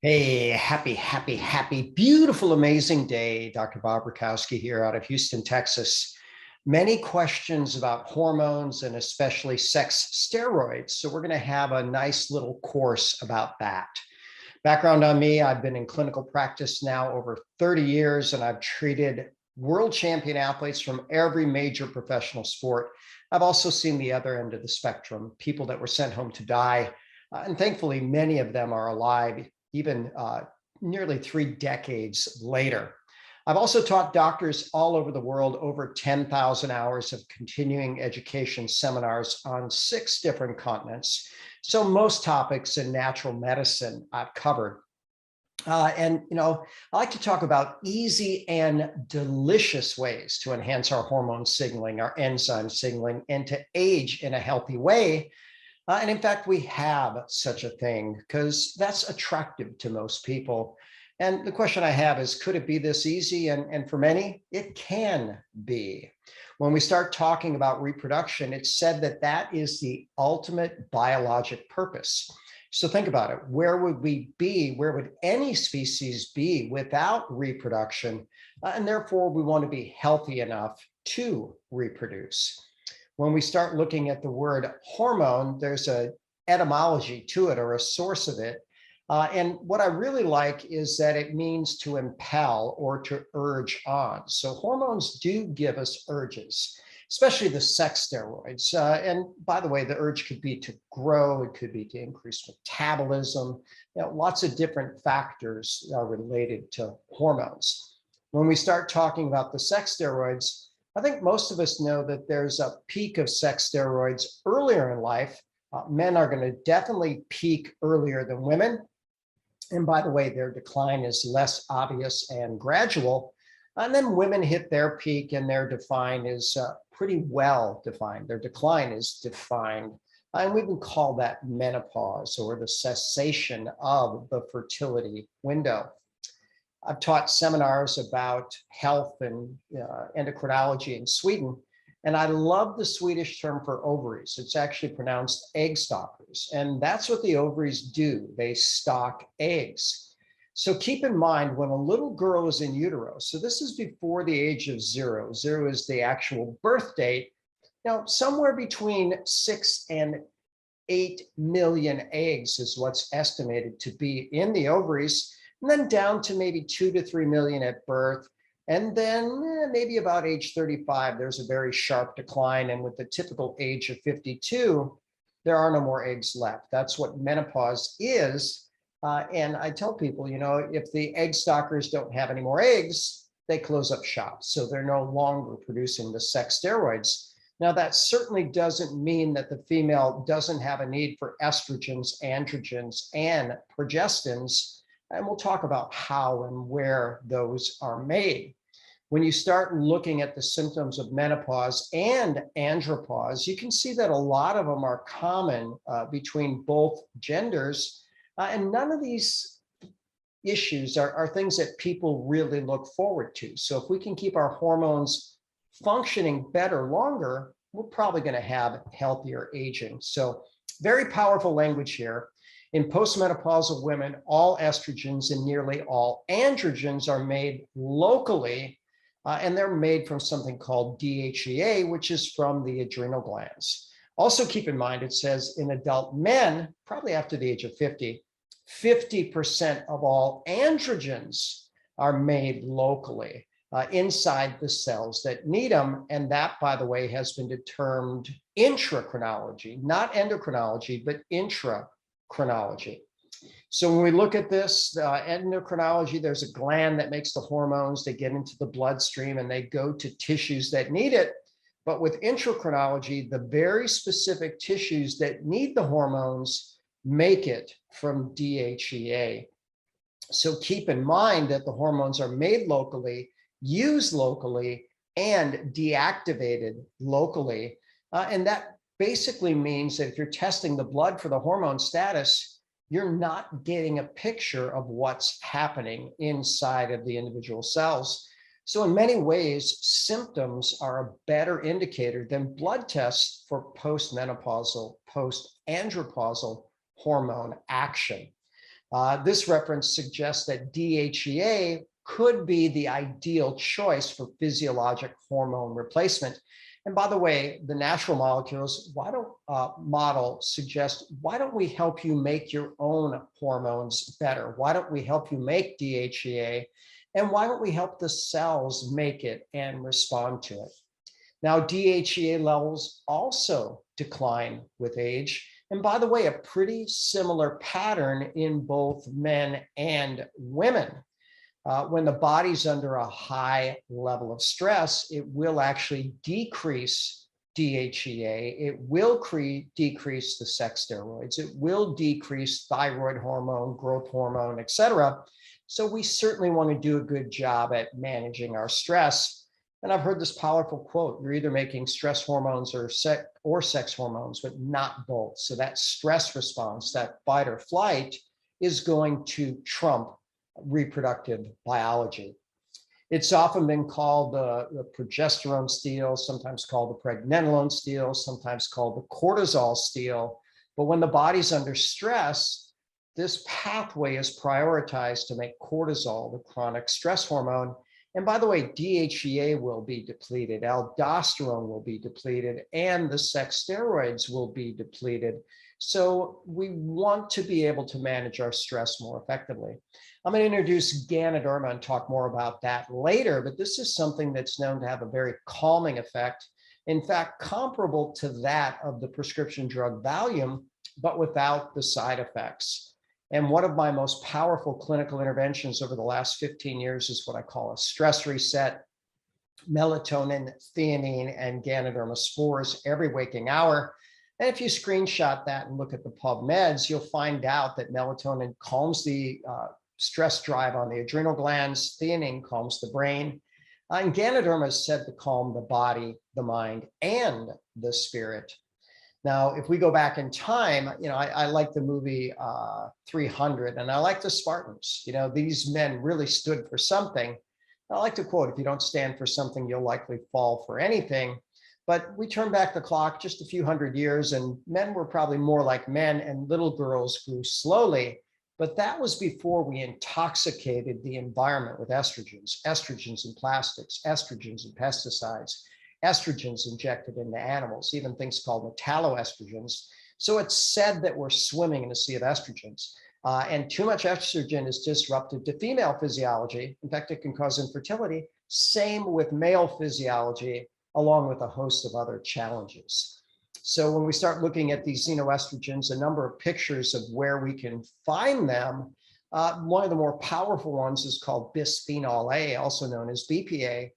Hey, happy, beautiful, amazing day. Dr. Bob Rakowski here out of Houston, Texas. Many questions about hormones and especially sex steroids. So we're going to have a nice little course about that. Background on me, I've been in clinical practice now over 30 years, and I've treated world champion athletes from every major professional sport. I've also seen the other end of the spectrum, people that were sent home to die. And thankfully, many of them are alive, even nearly 3 decades later. I've also taught doctors all over the world over 10,000 hours of continuing education seminars on 6 different continents. So most topics in natural medicine I've covered. I like to talk about easy and delicious ways to enhance our hormone signaling, our enzyme signaling, and to age in a healthy way. And in fact, we have such a thing because that's attractive to most people. And the question I have is, could it be this easy? And for many, it can be. When we start talking about reproduction, it's said that that is the ultimate biologic purpose. So think about it. Where would we be? Where would any species be without reproduction? And therefore, we want to be healthy enough to reproduce. When we start looking at the word hormone, there's an etymology to it or a source of it. And what I really like is that it means to impel or to urge on. So hormones do give us urges, especially the sex steroids. And by the way, the urge could be to grow, it could be to increase metabolism. Lots of different factors are related to hormones. When we start talking about the sex steroids, I think most of us know that there's a peak of sex steroids earlier in life. Men are going to definitely peak earlier than women. And by the way, their decline is less obvious and gradual. And then women hit their peak and their decline is pretty well defined. Their decline is defined. And we can call that menopause or the cessation of the fertility window. I've taught seminars about health and endocrinology in Sweden, and I love the Swedish term for ovaries. It's actually pronounced egg stalkers, and that's what the ovaries do. They stalk eggs. So keep in mind when a little girl is in utero, so this is before the age of 0. 0 is the actual birth date. Now, somewhere between 6 and 8 million eggs is what's estimated to be in the ovaries, and then down to maybe 2 to 3 million at birth. And then maybe about age 35, there's a very sharp decline. And with the typical age of 52, there are no more eggs left. That's what menopause is. And I tell people, if the egg stalkers don't have any more eggs, they close up shop. So they're no longer producing the sex steroids. Now, that certainly doesn't mean that the female doesn't have a need for estrogens, androgens, and progestins. And we'll talk about how and where those are made. When you start looking at the symptoms of menopause and andropause, you can see that a lot of them are common between both genders. And none of these issues are things that people really look forward to. So if we can keep our hormones functioning better longer, we're probably going to have healthier aging. So very powerful language here. In postmenopausal women, all estrogens and nearly all androgens are made locally, and they're made from something called DHEA, which is from the adrenal glands. Also keep in mind, it says in adult men, probably after the age of 50, 50% of all androgens are made locally inside the cells that need them. And that, by the way, has been termed intracrinology, not endocrinology, but intracrinology. So when we look at this, endocrinology, there's a gland that makes the hormones. They get into the bloodstream and they go to tissues that need it. But with intracrinology, the very specific tissues that need the hormones make it from DHEA. So keep in mind that the hormones are made locally, used locally, and deactivated locally. And that basically means that if you're testing the blood for the hormone status, you're not getting a picture of what's happening inside of the individual cells. So in many ways, symptoms are a better indicator than blood tests for postmenopausal, post-andropausal hormone action. This reference suggests that DHEA could be the ideal choice for physiologic hormone replacement. And by the way, the natural molecules model suggests, why don't we help you make your own hormones better? Why don't we help you make DHEA? And why don't we help the cells make it and respond to it? Now, DHEA levels also decline with age. And by the way, a pretty similar pattern in both men and women. When the body's under a high level of stress, it will actually decrease DHEA. It will decrease the sex steroids. It will decrease thyroid hormone, growth hormone, etc. So we certainly want to do a good job at managing our stress. And I've heard this powerful quote: you're either making stress hormones or sex hormones, but not both. So that stress response, that fight or flight, is going to trump reproductive biology. It's often been called the progesterone steal, sometimes called the pregnenolone steal, sometimes called the cortisol steal. But when the body's under stress, this pathway is prioritized to make cortisol, the chronic stress hormone. And by the way, DHEA will be depleted, aldosterone will be depleted, and the sex steroids will be depleted. So we want to be able to manage our stress more effectively. I'm going to introduce Ganoderma and talk more about that later, but this is something that's known to have a very calming effect. In fact, comparable to that of the prescription drug Valium, but without the side effects. And one of my most powerful clinical interventions over the last 15 years is what I call a stress reset: melatonin, theanine, and Ganoderma spores every waking hour. And if you screenshot that and look at the PubMeds, you'll find out that melatonin calms the stress drive on the adrenal glands, theanine calms the brain, and Ganoderma is said to calm the body, the mind, and the spirit. Now, if we go back in time, I like the movie 300, and I like the Spartans. These men really stood for something. I like to quote, if you don't stand for something, you'll likely fall for anything. But we turn back the clock just a few hundred years, and men were probably more like men, and little girls grew slowly. But that was before we intoxicated the environment with estrogens in plastics, estrogens in pesticides, estrogens injected into animals, even things called metalloestrogens. So it's said that we're swimming in a sea of estrogens. And too much estrogen is disruptive to female physiology. In fact, it can cause infertility. Same with male physiology, along with a host of other challenges. So when we start looking at these xenoestrogens, a number of pictures of where we can find them, one of the more powerful ones is called bisphenol A, also known as BPA.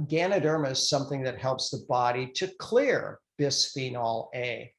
Ganoderma is something that helps the body to clear bisphenol A.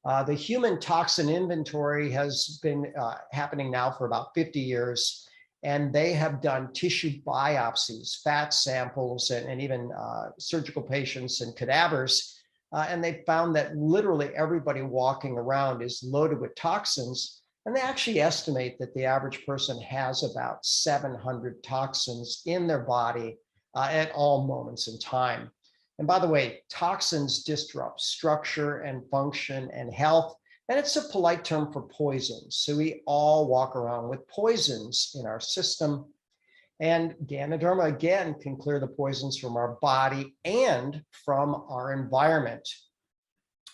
The human toxin inventory has been happening now for about 50 years, and they have done tissue biopsies, fat samples, and even surgical patients and cadavers. And they found that literally everybody walking around is loaded with toxins. And they actually estimate that the average person has about 700 toxins in their body at all moments in time. And by the way, toxins disrupt structure and function and health. And it's a polite term for poisons. So we all walk around with poisons in our system. And Ganoderma, again, can clear the poisons from our body and from our environment.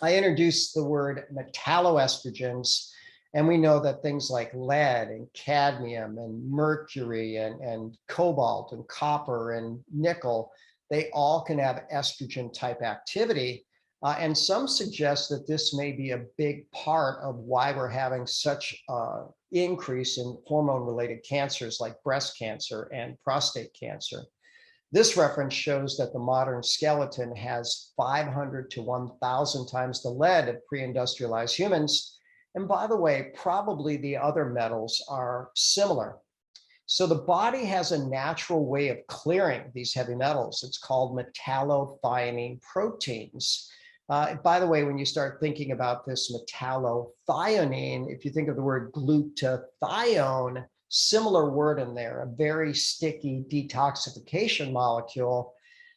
I introduced the word metalloestrogens, and we know that things like lead and cadmium and mercury and cobalt and copper and nickel, they all can have estrogen type activity. And some suggest that this may be a big part of why we're having such increase in hormone-related cancers like breast cancer and prostate cancer. This reference shows that the modern skeleton has 500 to 1,000 times the lead of pre-industrialized humans. And by the way, probably the other metals are similar. So the body has a natural way of clearing these heavy metals. It's called metallothionein proteins. By the way, when you start thinking about this metallothionein, if you think of the word glutathione, similar word in there, a very sticky detoxification molecule.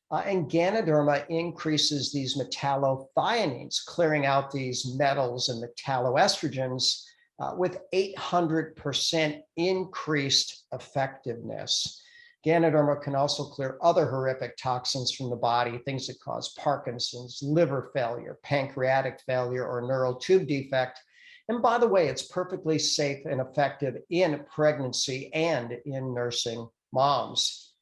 And Ganoderma increases these metallothioneins, clearing out these metals and metalloestrogens. with 800% increased effectiveness. Ganoderma can also clear other horrific toxins from the body, things that cause Parkinson's, liver failure, pancreatic failure, or neural tube defect. And by the way, it's perfectly safe and effective in pregnancy and in nursing moms.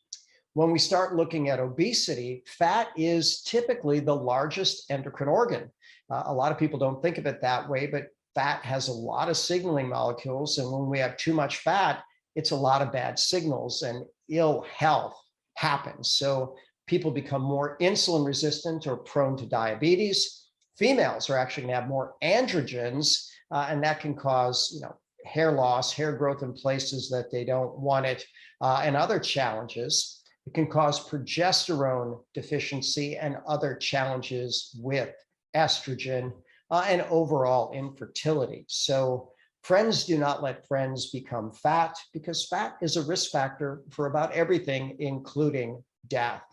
When we start looking at obesity, fat is typically the largest endocrine organ. A lot of people don't think of it that way, but fat has a lot of signaling molecules. And when we have too much fat, it's a lot of bad signals and ill health happens. So people become more insulin resistant or prone to diabetes. Females are actually going to have more androgens, and that can cause, hair loss, hair growth in places that they don't want it, and other challenges. It can cause progesterone deficiency and other challenges with estrogen and overall infertility. So friends do not let friends become fat, because fat is a risk factor for about everything, including death.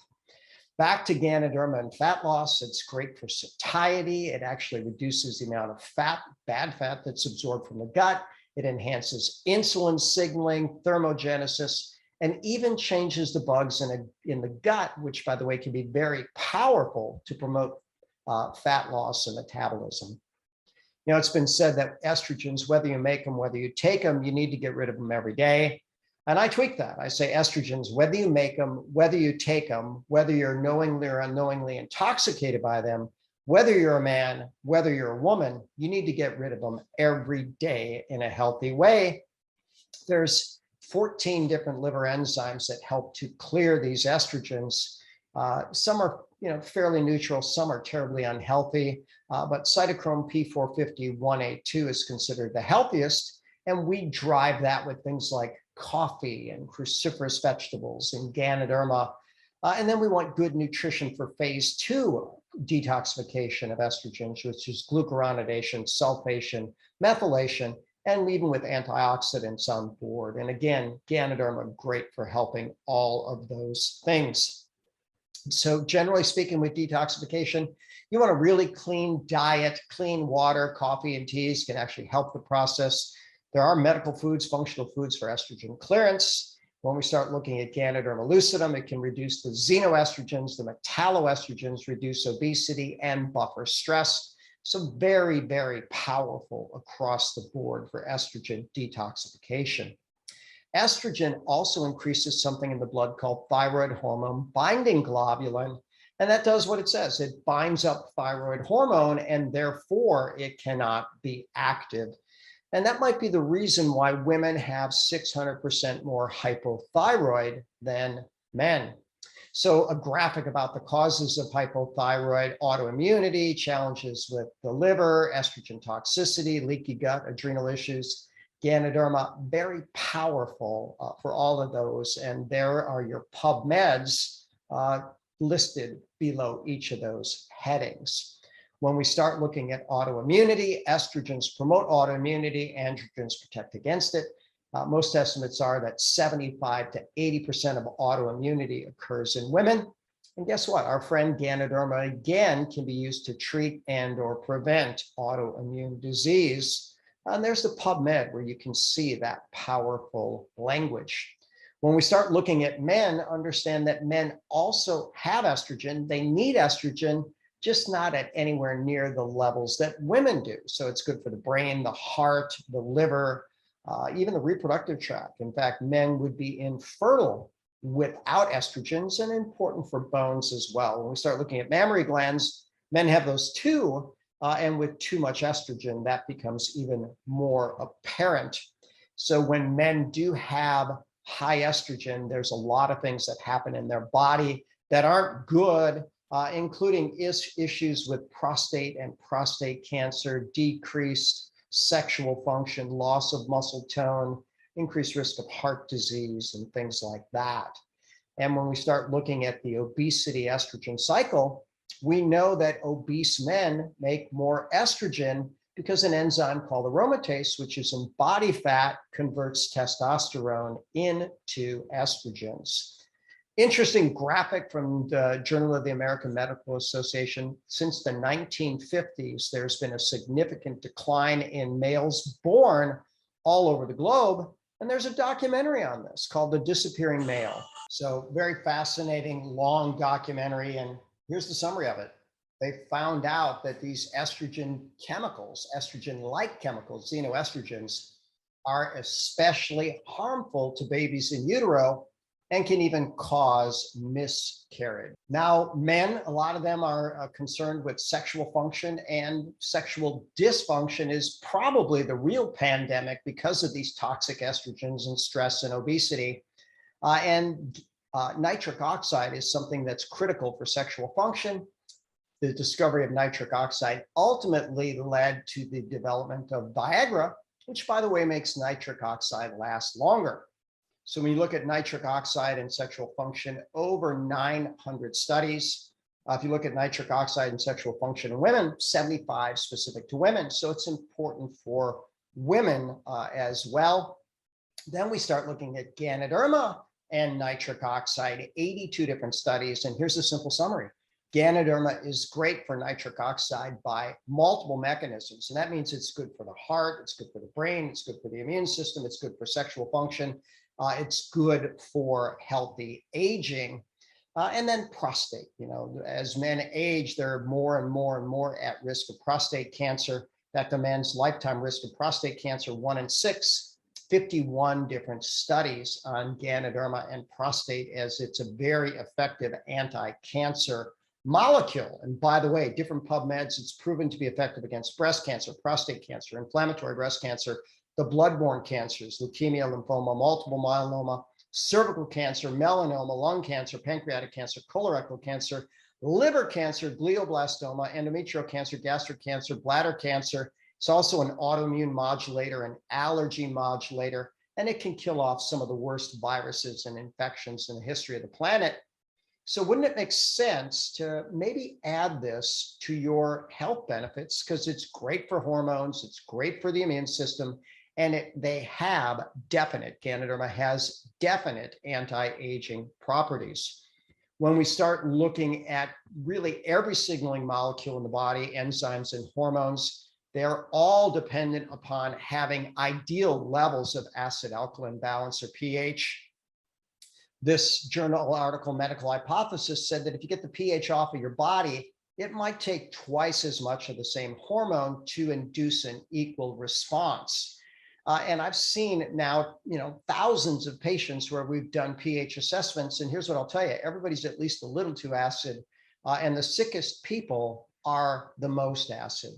Back to Ganoderma and fat loss, it's great for satiety. It actually reduces the amount of fat, bad fat, that's absorbed from the gut. It enhances insulin signaling, thermogenesis, and even changes the bugs in the gut, which, by the way, can be very powerful to promote fat loss and metabolism. It's been said that estrogens, whether you make them, whether you take them, you need to get rid of them every day. And I tweak that. I say estrogens, whether you make them, whether you take them, whether you're knowingly or unknowingly intoxicated by them, whether you're a man, whether you're a woman, you need to get rid of them every day in a healthy way. There's 14 different liver enzymes that help to clear these estrogens. Some are fairly neutral, some are terribly unhealthy, but cytochrome P450-1A2 is considered the healthiest, and we drive that with things like coffee and cruciferous vegetables and Ganoderma. And then we want good nutrition for phase 2 detoxification of estrogens, which is glucuronidation, sulfation, methylation, and even with antioxidants on board. And again, Ganoderma, great for helping all of those things. So generally speaking, with detoxification, you want a really clean diet, clean water, coffee and teas can actually help the process. There are medical foods, functional foods for estrogen clearance. When we start looking at Ganoderma lucidum, it can reduce the xenoestrogens, the metalloestrogens, reduce obesity and buffer stress. So very, very powerful across the board for estrogen detoxification. Estrogen also increases something in the blood called thyroid hormone binding globulin, and that does what it says. It binds up thyroid hormone, and therefore it cannot be active. And that might be the reason why women have 600% more hypothyroid than men. So a graphic about the causes of hypothyroid: autoimmunity, challenges with the liver, estrogen toxicity, leaky gut, adrenal issues. Ganoderma, very powerful for all of those. And there are your PubMeds listed below each of those headings. When we start looking at autoimmunity, estrogens promote autoimmunity, androgens protect against it. Most estimates are that 75 to 80% of autoimmunity occurs in women. And guess what? Our friend Ganoderma, again, can be used to treat and or prevent autoimmune disease. And there's the PubMed where you can see that powerful language. When we start looking at men, understand that men also have estrogen. They need estrogen, just not at anywhere near the levels that women do. So it's good for the brain, the heart, the liver, even the reproductive tract. In fact, men would be infertile without estrogens, and important for bones as well. When we start looking at mammary glands, men have those too, and with too much estrogen, that becomes even more apparent. So when men do have high estrogen, there's a lot of things that happen in their body that aren't good, including issues with prostate and prostate cancer, decreased sexual function, loss of muscle tone, increased risk of heart disease, and things like that. And when we start looking at the obesity estrogen cycle, we know that obese men make more estrogen because an enzyme called aromatase, which is in body fat, converts testosterone into estrogens. Interesting graphic from the Journal of the American Medical Association. Since the 1950s, there's been a significant decline in males born all over the globe. And there's a documentary on this called The Disappearing Male. So very fascinating, long documentary. And here's the summary of it. They found out that these estrogen chemicals, estrogen-like chemicals, xenoestrogens, are especially harmful to babies in utero and can even cause miscarriage. Now, men, a lot of them are concerned with sexual function, and sexual dysfunction is probably the real pandemic because of these toxic estrogens and stress and obesity. Nitric oxide is something that's critical for sexual function. The discovery of nitric oxide ultimately led to the development of Viagra, which, by the way, makes nitric oxide last longer. So when you look at nitric oxide and sexual function, over 900 studies. If you look at nitric oxide and sexual function in women, 75 specific to women. So it's important for women as well. Then we start looking at Ganoderma and nitric oxide, 82 different studies. And here's a simple summary. Ganoderma is great for nitric oxide by multiple mechanisms. And that means it's good for the heart, it's good for the brain, it's good for the immune system, it's good for sexual function. It's good for healthy aging. And then prostate, as men age, they're more and more and more at risk of prostate cancer. That the men's lifetime risk of prostate cancer, 1 in 6, 51 different studies on Ganoderma and prostate, as it's a very effective anti-cancer molecule. And by the way, different PubMeds, it's proven to be effective against breast cancer, prostate cancer, inflammatory breast cancer, the bloodborne cancers, leukemia, lymphoma, multiple myeloma, cervical cancer, melanoma, lung cancer, pancreatic cancer, colorectal cancer, liver cancer, glioblastoma, endometrial cancer, gastric cancer, bladder cancer. It's also an autoimmune modulator, an allergy modulator, and it can kill off some of the worst viruses and infections in the history of the planet. So wouldn't it make sense to maybe add this to your health benefits, because it's great for hormones, it's great for the immune system, and Ganoderma has definite anti-aging properties. When we start looking at really every signaling molecule in the body, enzymes and hormones, they're all dependent upon having ideal levels of acid-alkaline balance, or pH. This journal article, Medical Hypothesis, said that if you get the pH off of your body, it might take twice as much of the same hormone to induce an equal response. And I've seen now, thousands of patients where we've done pH assessments. And here's what I'll tell you, everybody's at least a little too acid. And the sickest people are the most acid.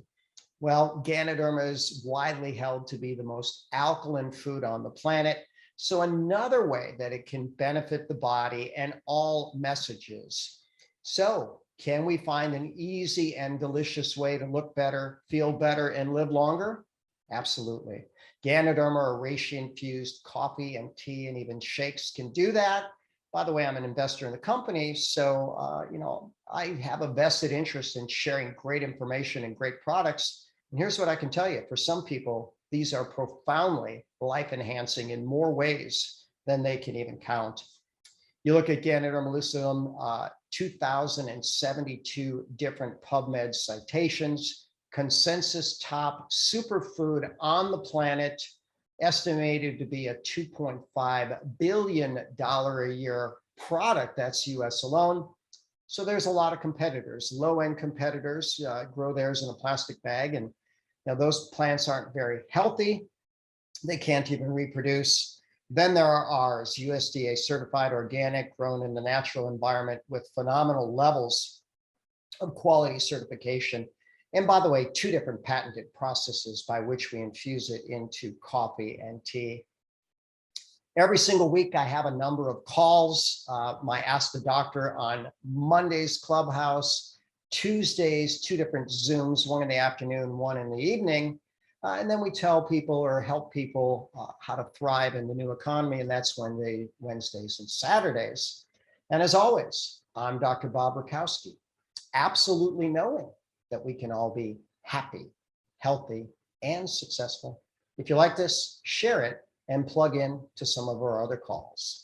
Well, Ganoderma is widely held to be the most alkaline food on the planet. So another way that it can benefit the body and all messages. So can we find an easy and delicious way to look better, feel better, and live longer? Absolutely. Ganoderma or reishi-infused coffee and tea and even shakes can do that. By the way, I'm an investor in the company, so I have a vested interest in sharing great information and great products. And here's what I can tell you. For some people, these are profoundly life-enhancing in more ways than they can even count. You look at Ganoderma lucidum, 2,072 different PubMed citations, consensus top superfood on the planet, estimated to be a $2.5 billion a year product. That's US alone. So there's a lot of competitors, low-end competitors grow theirs in a plastic bag. And now those plants aren't very healthy. They can't even reproduce. Then there are ours, USDA certified, organic, grown in the natural environment with phenomenal levels of quality certification. And by the way, 2 different patented processes by which we infuse it into coffee and tea. Every single week, I have a number of calls. My Ask the Doctor on Mondays, Clubhouse, Tuesdays, 2 different Zooms, one in the afternoon, one in the evening. And then we tell people or help people how to thrive in the new economy. And that's Wednesdays and Saturdays. And as always, I'm Dr. Bob Rakowski, absolutely knowing that we can all be happy, healthy, and successful. If you like this, share it and plug in to some of our other calls.